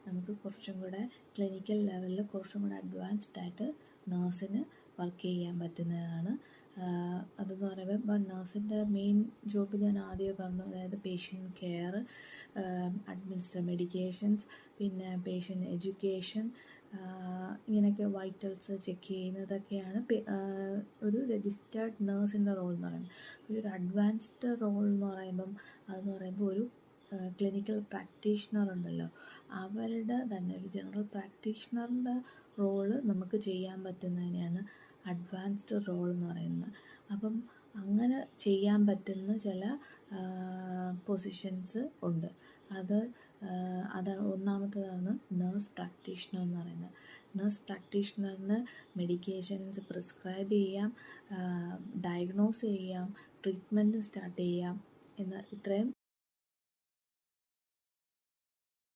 നമുക്ക് കുറച്ചും കൂടെ ക്ലിനിക്കൽ ലെവലിൽ കുറച്ചും കൂടെ അഡ്വാൻസ്ഡ് ആയിട്ട് നേഴ്സിന് വർക്ക് ചെയ്യാൻ പറ്റുന്നതാണ്. അതെന്ന് പറയുമ്പോൾ ഇപ്പം നേഴ്സിൻ്റെ മെയിൻ ജോബ് ഞാൻ ആദ്യമേ പറഞ്ഞു, അതായത് പേഷ്യൻ്റ് കെയർ, അഡ്മിനിസ്റ്റർ മെഡിക്കേഷൻസ്, പിന്നെ പേഷ്യൻ്റ് എഡ്യൂക്കേഷൻ, ഇങ്ങനെയൊക്കെ വൈറ്റൽസ് ചെക്ക് ചെയ്യുന്നതൊക്കെയാണ് ഒരു രജിസ്റ്റേർഡ് നേഴ്സിൻ്റെ റോൾ എന്ന് പറയുന്നത്. ഒരു അഡ്വാൻസ്ഡ് റോൾ എന്ന് പറയുമ്പം അതെന്ന് പറയുമ്പോൾ ഒരു ക്ലിനിക്കൽ പ്രാക്ടീഷണർ ഉണ്ടല്ലോ, അവരുടെ തന്നെ ഒരു ജനറൽ പ്രാക്ടീഷണറിൻ്റെ റോള് നമുക്ക് ചെയ്യാൻ പറ്റുന്നതിനെയാണ് അഡ്വാൻസ്ഡ് റോൾ എന്ന് പറയുന്നത്. അപ്പം അങ്ങനെ ചെയ്യാൻ പറ്റുന്ന ചില പൊസിഷൻസ് ഉണ്ട്. അതാണ് ഒന്നാമത്തേതാണ് നേഴ്സ് പ്രാക്ടീഷണർ എന്ന് പറയുന്നത്. നേഴ്സ് പ്രാക്ടീഷണറിന് മെഡിക്കേഷൻസ് പ്രിസ്ക്രൈബ് ചെയ്യാം, ഡയഗ്നോസ് ചെയ്യാം, ട്രീറ്റ്മെൻറ്റ് സ്റ്റാർട്ട് ചെയ്യാം എന്ന ഇത്രയും